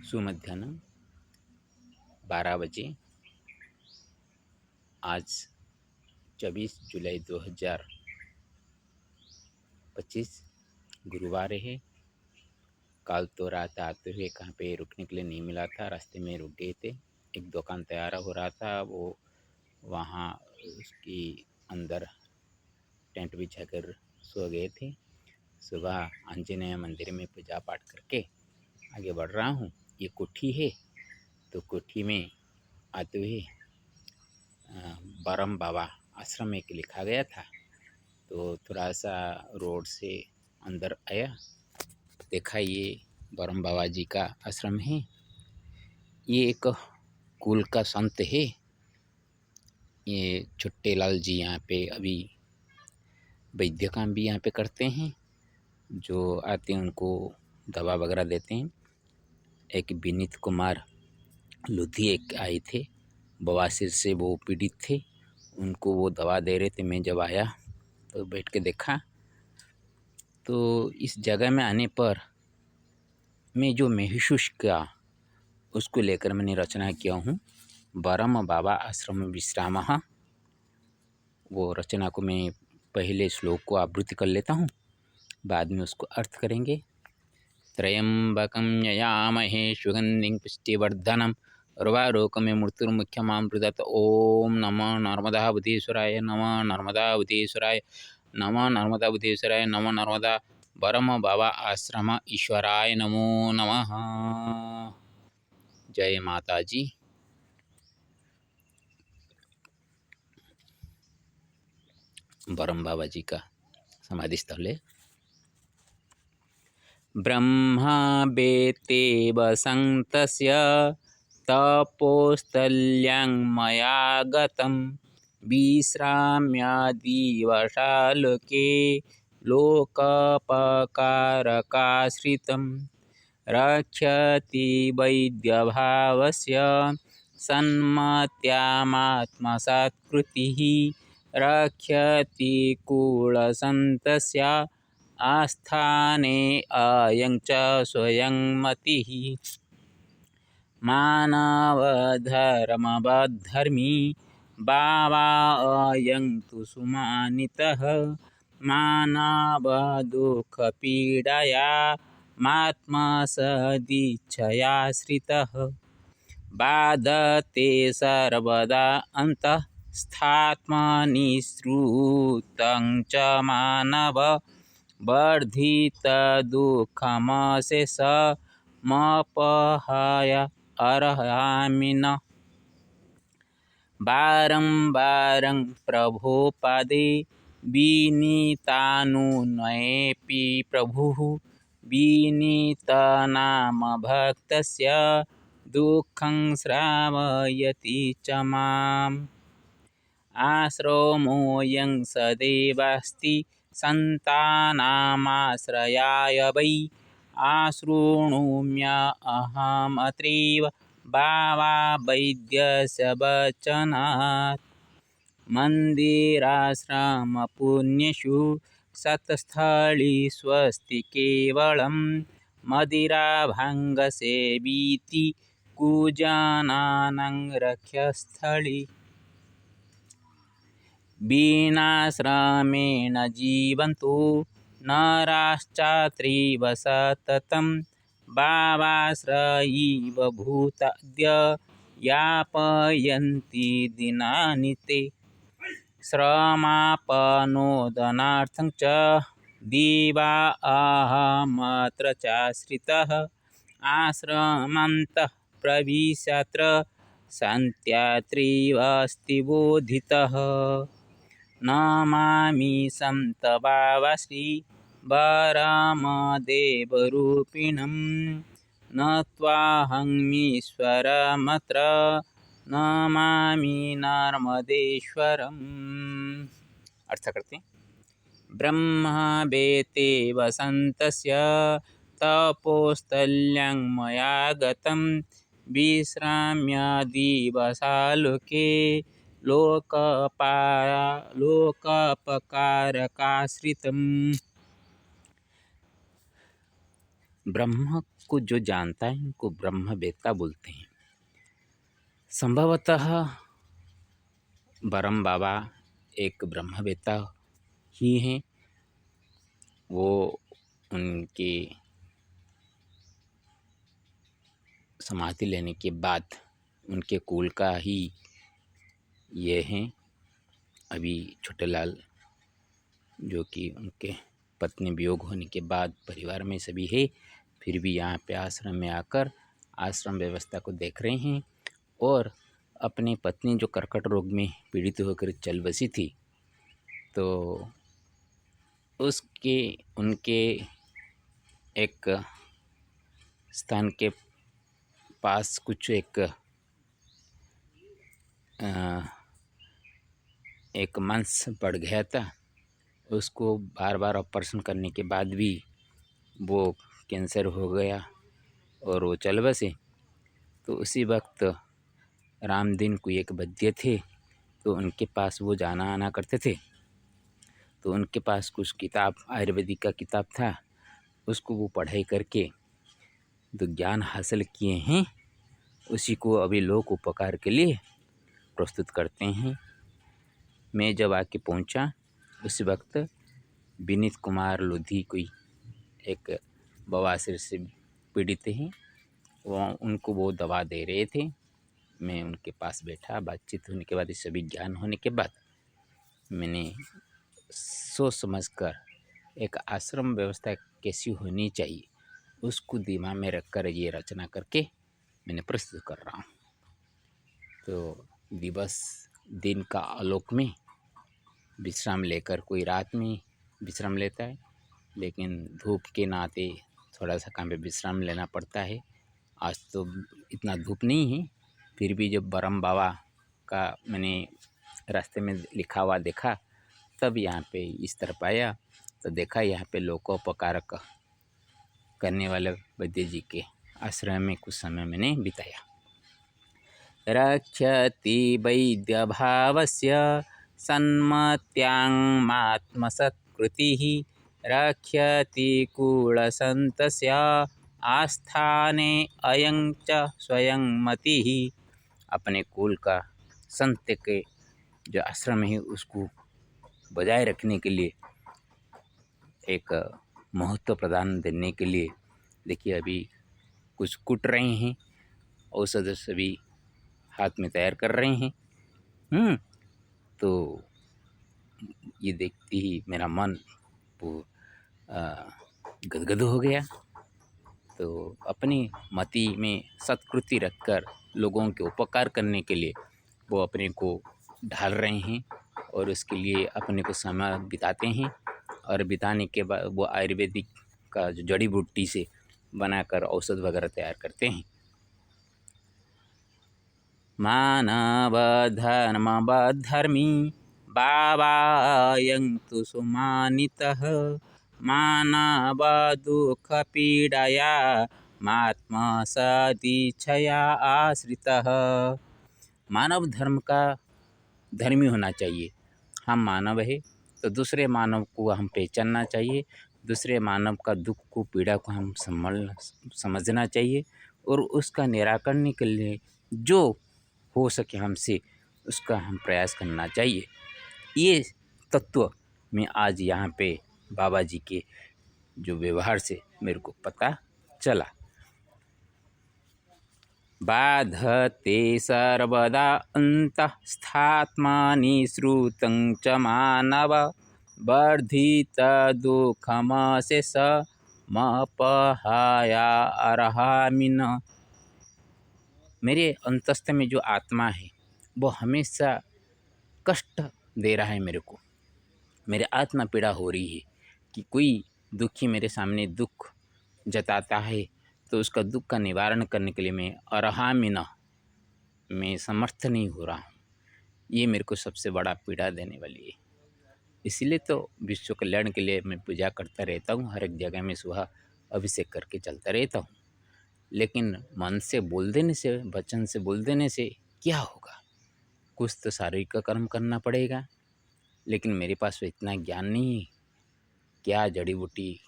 सुमध्याह्न 12 बजे। आज 24 जुलाई 2025 गुरुवार है। कल तो रात आते हुए कहाँ पे रुकने के लिए नहीं मिला था, रास्ते में रुक गए थे। एक दुकान तैयार हो रहा था, वो वहाँ उसकी अंदर टेंट बिछाकर सो गए थे। सुबह आंजनेय मंदिर में पूजा पाठ करके आगे बढ़ रहा हूँ। ये कोठी है, तो कोठी में आते हुए बरम बाबा आश्रम एक लिखा गया था, तो थोड़ा सा रोड से अंदर आया, देखा ये बरम बाबा जी का आश्रम है। ये एक कुल का संत है। ये छुट्टे लाल जी यहाँ पे अभी वैद्य काम भी यहाँ पे करते हैं। जो आते हैं उनको दवा वगैरह देते हैं। एक विनीत कुमार लुधी एक आए थे, बवासीर से वो पीड़ित थे, उनको वो दवा दे रहे थे। मैं जब आया तो बैठ के देखा, तो इस जगह में आने पर मैं जो महसूस किया उसको लेकर मैंने रचना किया हूँ। बरम बाबा आश्रम विश्रामः। वो रचना को मैं पहले श्लोक को आवृत्ति कर लेता हूँ, बाद में उसको अर्थ करेंगे। त्रयंबकं ययामहे सुगंधिं पुष्टिवर्धनम् उर्वारुकमिव मृत्युर्मुख्यमामृतत्। ओम नमो नर्मदा बुद्धीश्वराय, नमो नर्मदा बुद्धीश्वराय, नमो नर्मदा बुद्धीश्वराय, नमो नर्मदा बरम बाबा आश्रम ईश्वराय नमो नमः। जय माता जी। बरम बाबा जी का समाधि स्थल है। ब्रह्मा बेते वसन्तस्य तपोस्थल्यां मया गतं विश्राम्यादिवशालोके लोकोपकारकाश्रितं रक्षति वैद्यभावस्य सन्मत्यामात्मसत्कृतिः रक्षति कुलसन्तस्य आस्थाने अयं च स्वयं मतिः मानवधर्मवद्धर्मी बाबा अयं तु सुमानितः मानवदुःखपीडया मात्मसदिच्छयाश्रितः बाधते सर्वदा अन्तःस्थात्मनिःसृतं च मानव वर्धितदुःखमशेषमपहाय अर्हामि न। बारं प्रभोपादे विनीतानुनयेऽपि प्रभुः विनीतनाम भक्तस्य दुःखं श्रावयति च माम्। आश्रमोऽयं सदैवास्ति सन्तानामाश्रयाय वै आशृणुम्यहमत्रैव बाबा वैद्यस्य वचनात्। मन्दिराश्रमपुण्येषु शतस्थली स्वस्ति केवलं मदिराभाङ्गसेविति कुजनानां रक्षस्थली। विनाश्रमेण जीवन्तो नराश्चात्रैव सततं बाबाश्रयैव भूताद्य यापयन्ति दिनानि ते। श्रमापनोदनार्थं च दिवा अहमत्र चाश्रितः आश्रमन्तः प्रविशात्र शान्त्यात्रैव अस्ति बोधितः। नमामि सन्त बाबा श्री बरमदेवरूपिणं नत्वाहमीश्वरमत्र नमामि नर्मदेश्वरम्। अर्थ करते हैं। ब्रह्मा बेते वसन्तस्य तपोस्थल्यां मया गतं विश्राम्यादिवशालोके लोकोपकारकाश्रितं ब्रह्म को जो जानता है उनको ब्रह्मवेत्ता बोलते हैं। संभवतः बरम बाबा एक ब्रह्मवेत्ता ही हैं। वो उनके समाधि लेने के बाद उनके कुल का ही ये हैं। अभी छोटेलाल जो कि उनके पत्नी वियोग होने के बाद परिवार में सभी है, फिर भी यहाँ पे आश्रम में आकर आश्रम व्यवस्था को देख रहे हैं। और अपनी पत्नी जो कर्कट रोग में पीड़ित होकर चल बसी थी, तो उनके एक स्थान के पास कुछ एक मांस बढ़ गया था। उसको बार बार ऑपरेशन करने के बाद भी वो कैंसर हो गया और वो चल बसे। तो उसी वक्त रामदीन को एक वैद्य थे, तो उनके पास वो जाना आना करते थे। तो उनके पास कुछ किताब आयुर्वेदिक का किताब था, उसको वो पढ़ाई करके जो ज्ञान हासिल किए हैं उसी को अभी लोक उपकार के लिए प्रस्तुत करते हैं। मैं जब आके पहुंचा उस वक्त विनीत कुमार लोधी कोई एक बवासीर से पीड़ित हैं, उनको वो दवा दे रहे थे। मैं उनके पास बैठा, बातचीत होने के बाद इस सभी ज्ञान होने के बाद मैंने सोच समझकर एक आश्रम व्यवस्था कैसी होनी चाहिए उसको दिमाग में रखकर ये रचना करके मैंने प्रस्तुत कर रहा हूँ। तो दिवस दिन का आलोक में विश्राम लेकर, कोई रात में विश्राम लेता है, लेकिन धूप के नाते थोड़ा सा काम पे विश्राम लेना पड़ता है। आज तो इतना धूप नहीं है, फिर भी जब बरम बाबा का मैंने रास्ते में लिखा हुआ देखा, तब यहाँ पे इस तरफ आया तो देखा यहाँ पे लोकोपकारक करने वाले वैद्य जी के आश्रम में कुछ समय मैंने बिताया। रक्षति वैद्यभावस्य सन्मत्याङ्मात्मसत्कृतिः रक्षति कुलसन्तस्य आस्थाने अयं च स्वयं मतिः। अपने कुल का संत के जो आश्रम है उसको बजाय रखने के लिए, एक महत्व प्रदान देने के लिए, देखिए अभी कुछ कूट रहे हैं, औषध सभी हाथ में तैयार कर रहे हैं। तो ये देखते ही मेरा मन वो गदगद हो गया। तो अपनी मति में सत्कृति रखकर लोगों के उपकार करने के लिए वो अपने को ढाल रहे हैं और उसके लिए अपने को समय बिताते हैं। और बिताने के बाद वो आयुर्वेदिक का जो जड़ी बूटी से बनाकर औषध वगैरह तैयार करते हैं। मानव धर्म धर्मी बाबायं तु सुमानितः मानव दुःख पीड़या मात्मा सदीच्छया आश्रितः। मानव धर्म का धर्मी होना चाहिए। हम मानव है तो दूसरे मानव को हम पहचानना चाहिए, दूसरे मानव का दुख को पीड़ा को हम समझना चाहिए और उसका निराकरण के लिए जो हो सके हमसे उसका हम प्रयास करना चाहिए। ये तत्व मैं आज यहाँ पे बाबा जी के जो व्यवहार से मेरे को पता चला। बाधते सर्वदा अंतस्थात्मानि श्रुतं च मानव वर्धित दुःखमशेष मपहाया अर्हामिन। मेरे अंतस्थ में जो आत्मा है वो हमेशा कष्ट दे रहा है मेरे को। मेरे आत्मा पीड़ा हो रही है कि कोई दुखी मेरे सामने दुख जताता है तो उसका दुख का निवारण करने के लिए मैं अर्हामिन, मैं समर्थ नहीं हो रहा हूँ। ये मेरे को सबसे बड़ा पीड़ा देने वाली है। इसीलिए तो विश्व कल्याण के लिए मैं पूजा करता रहता हूँ, हर एक जगह में सुबह अभिषेक करके चलता रहता हूँ। लेकिन मन से बोल देने से, वचन से बोल देने से क्या होगा? कुछ तो शारीरिक का कर्म करना पड़ेगा। लेकिन मेरे पास तो इतना ज्ञान नहीं है, क्या जड़ी बूटी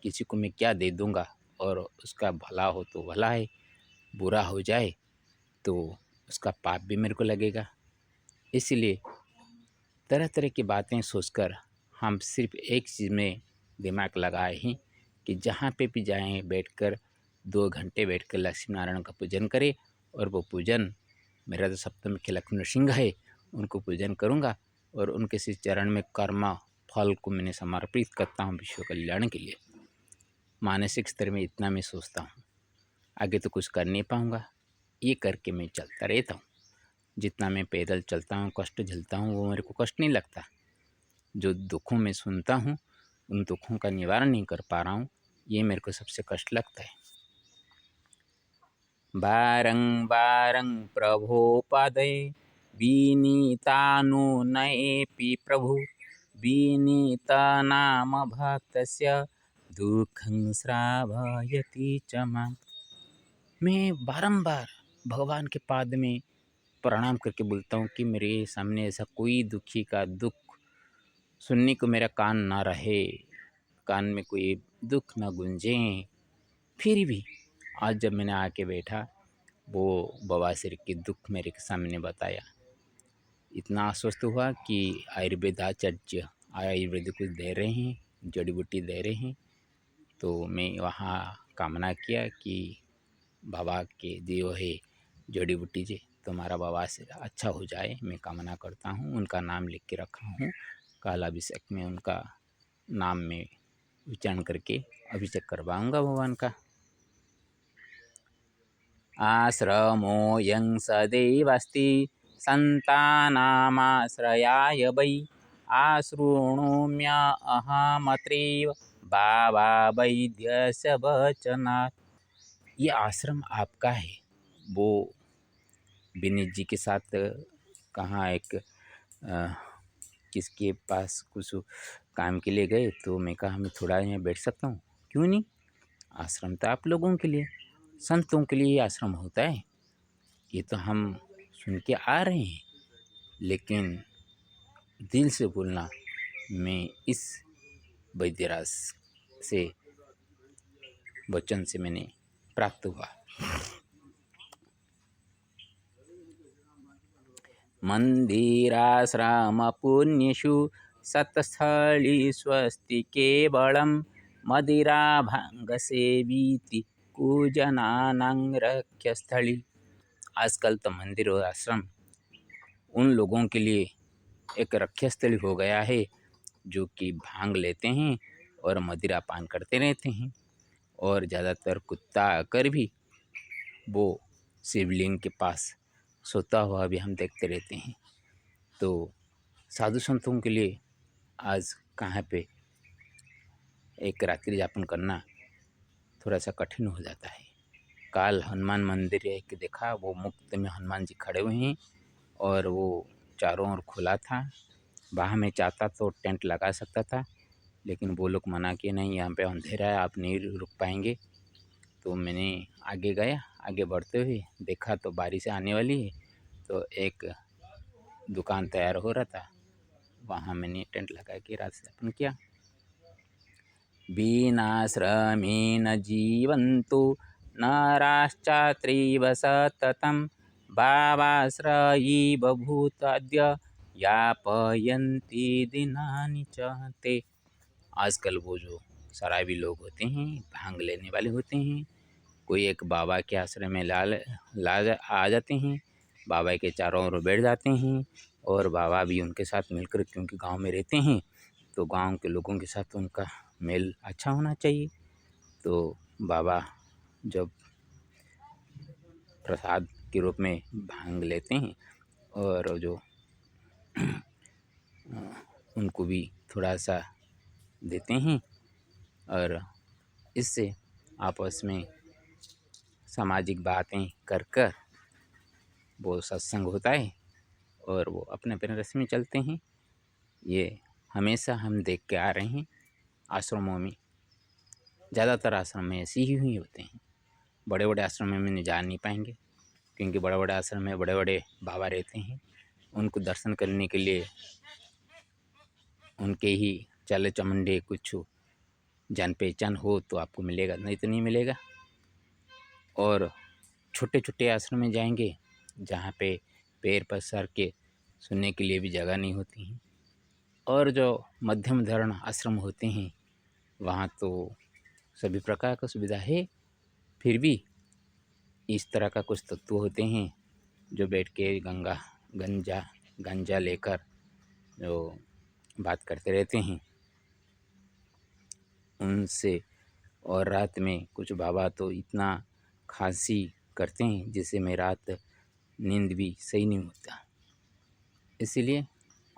किसी को मैं क्या दे दूँगा और उसका भला हो तो भला है, बुरा हो जाए तो उसका पाप भी मेरे को लगेगा। इसलिए तरह तरह की बातें सोचकर हम सिर्फ एक चीज़ में दिमाग लगाए हैं कि जहाँ पे भी जाएं बैठकर 2 घंटे बैठकर लक्ष्मी नारायण का पूजन करें। और वो पूजन, मेरा तो सप्तमुखी लक्ष्मण सिंह है, उनको पूजन करूँगा और उनके श्री चरण में कर्म फल को मैंने समर्पित करता हूँ विश्व कल्याण के लिए। मानसिक स्तर में इतना मैं सोचता हूँ, आगे तो कुछ कर नहीं पाऊँगा, ये करके मैं चलता रहता हूँ। जितना मैं पैदल चलता हूँ, कष्ट झेलता हूँ, वो मेरे को कष्ट नहीं लगता। जो दुखों में सुनता हूँ, उन दुखों का निवारण नहीं कर पा रहा हूँ, ये मेरे को सबसे कष्ट लगता है। बारं बारं प्रभो पादे विनीतानुनयेऽपि प्रभु, विनीता नाम भक्तस्य दुःखं श्रावयति च माम्। मैं बारंबार भगवान के पाद में प्रणाम करके बोलता हूँ कि मेरे सामने ऐसा कोई दुखी का दुख सुनने को मेरा कान ना रहे, कान में कोई दुख ना गूंजे। फिर भी आज जब मैंने आके बैठा, वो बवासीर के दुख मेरे सामने बताया, इतना आश्वस्त हुआ कि आयुर्वेदाचार्य आयुर्वेद कुछ दे रहे हैं, जड़ी बूटी दे रहे हैं। तो मैं वहाँ कामना किया कि बाबा के दियो है जड़ी बूटी जी, तुम्हारा बवासीर अच्छा हो जाए, मैं कामना करता हूँ। उनका नाम लिख के रखा हूँ, काल अभिषेक में उनका नाम में उच्चारण करके अभिषेक करवाऊँगा भगवान का। आश्रमोऽयं सदैवास्ति सन्तानामाश्रयाय वै, आशृणोम्यहमत्रैव बाबा वैद्यस्य वचनात्। ये आश्रम आपका है। वो विनीत जी के साथ कहाँ एक किसके पास कुछ काम के लिए गए, तो मैं कहा मैं थोड़ा यहाँ बैठ सकता हूँ। क्यों नहीं, आश्रम तो आप लोगों के लिए, संतों के लिए आश्रम होता है। ये तो हम सुन के आ रहे हैं, लेकिन दिल से बोलना मैं इस वैद्यराज से वचन से मैंने प्राप्त हुआ। मंदिराश्रम पुण्येषु शतस्थलीष्वस्ति केवलं, मदिरा भांग सेवीति कुजनानां रक्ष्यस्थली। आजकल तो मंदिर और आश्रम उन लोगों के लिए एक रक्ष्यस्थली हो गया है जो कि भांग लेते हैं और मदिरा पान करते रहते हैं। और ज़्यादातर कुत्ता आकर भी वो शिवलिंग के पास सोता हुआ भी हम देखते रहते हैं। तो साधु संतों के लिए आज कहाँ पे एक रात्रि यापन करना थोड़ा सा कठिन हो जाता है। काल हनुमान मंदिर एक देखा, वो मुफ्त में हनुमान जी खड़े हुए हैं और वो चारों ओर खुला था। वहाँ मैं चाहता तो टेंट लगा सकता था, लेकिन वो लोग मना किए, नहीं यहाँ पे अंधेरा है, आप नहीं रुक पाएंगे। तो मैंने आगे गया, आगे बढ़ते हुए देखा तो बारिश आने वाली है, तो एक दुकान तैयार हो रहा था, वहाँ मैंने टेंट लगा के रात यापन किया। विनाश्रमेण जीवन्तु नराश्चात्रैव सततं, भावाश्रयी बभूताद्य यापयन्ति दिनानि च ते। आजकल वो जो शराबी लोग होते हैं, भांग लेने वाले होते हैं, कोई एक बाबा के आश्रय में आ जाते हैं, बाबा के चारों ओर बैठ जाते हैं और बाबा भी उनके साथ मिलकर, क्योंकि गांव में रहते हैं तो गांव के लोगों के साथ उनका मेल अच्छा होना चाहिए। तो बाबा जब प्रसाद के रूप में भांग लेते हैं और जो उनको भी थोड़ा सा देते हैं, और इससे आपस में सामाजिक बातें कर कर वो सत्संग होता है और वो अपने अपने रस्म में चलते हैं। ये हमेशा हम देख के आ रहे हैं आश्रमों में। ज़्यादातर आश्रम में ऐसे ही होते हैं। बड़े बड़े आश्रम में नहीं जा नहीं पाएंगे, क्योंकि बड़े बड़े आश्रम में बड़े बड़े बाबा रहते हैं। उनको दर्शन करने के लिए उनके ही चले चमुंडे कुछ जान पहचान हो तो आपको मिलेगा, नहीं तो नहीं मिलेगा। और छोटे छोटे आश्रम में जाएंगे जहाँ पे पैर पसार के सुनने के लिए भी जगह नहीं होती हैं। और जो मध्यम धरण आश्रम होते हैं वहाँ तो सभी प्रकार का सुविधा है, फिर भी इस तरह का कुछ तत्व होते हैं जो बैठ के गांजा लेकर जो बात करते रहते हैं उनसे। और रात में कुछ बाबा तो इतना खांसी करते हैं जिससे मैं रात नींद भी सही नहीं होता। इसीलिए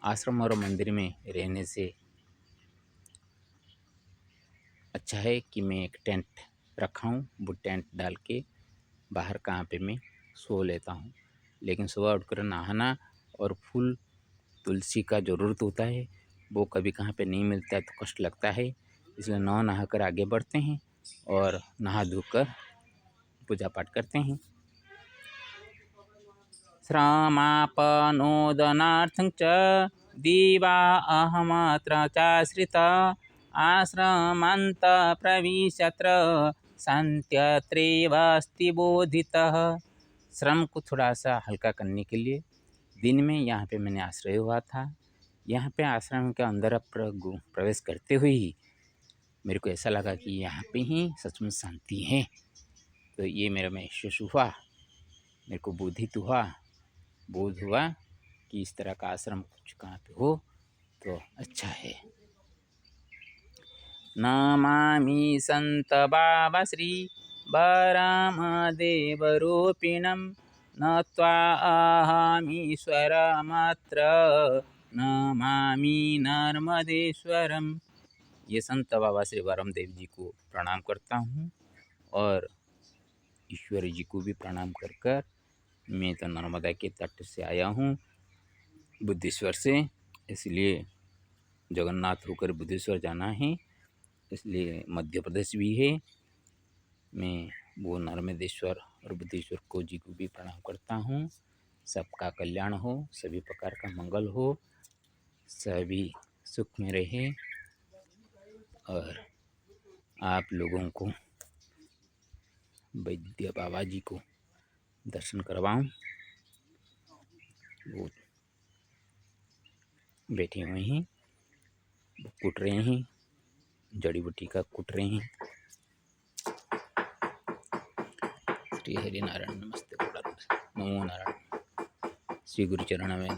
आश्रम और मंदिर में रहने से अच्छा है कि मैं एक टेंट रखा हूँ, वो टेंट डाल के बाहर कहाँ पे मैं सो लेता हूँ। लेकिन सुबह उठकर नहाना और फूल तुलसी का ज़रूरत होता है, वो कभी कहाँ पे नहीं मिलता है तो कष्ट लगता है। इसलिए नहा कर आगे बढ़ते हैं और नहा धोकर पूजा पाठ करते हैं। श्रमापनोदनार्थं च दीवा अहमत्र चाश्रिता आश्रमान्त प्रविशत्र शान्त्यत्रैवास्ति बोधितः। श्रम को थोड़ा सा हल्का करने के लिए दिन में यहाँ पे मैंने आश्रय हुआ था। यहाँ पे आश्रम के अंदर प्रवेश करते हुए ही मेरे को ऐसा लगा कि यहाँ पे ही सचमुच शांति है। तो ये मेरा महसूस हुआ, मेरे को बोध हुआ कि इस तरह का आश्रम कुछ कहाँ पे हो तो अच्छा है। नमामि संत बाबा श्री बरामदेवरूपिणं नत्वा अहमीश्वरमत्र नमामि नर्मदेश्वरम। ये संत बाबा श्री बरामदेव जी को प्रणाम करता हूँ और ईश्वर जी को भी प्रणाम कर कर मैं तो नर्मदा के तट से आया हूँ, बुद्धेश्वर से। इसलिए जगन्नाथ होकर बुद्धेश्वर जाना है, इसलिए मध्य प्रदेश भी है। मैं वो नर्मदेश्वर और बुद्धेश्वर को जी को भी प्रणाम करता हूँ। सबका कल्याण हो, सभी प्रकार का मंगल हो, सभी सुख में रहे और आप लोगों को वैद्य बाबा जी को दर्शन करवाऊँ। वो बैठे हुए हैं, वो कूट रहे हैं, जड़ी बूटी का कूट रहे हैं। श्री हरि नारायण नमस्ते नमो नारायण। श्री गुरु चरण में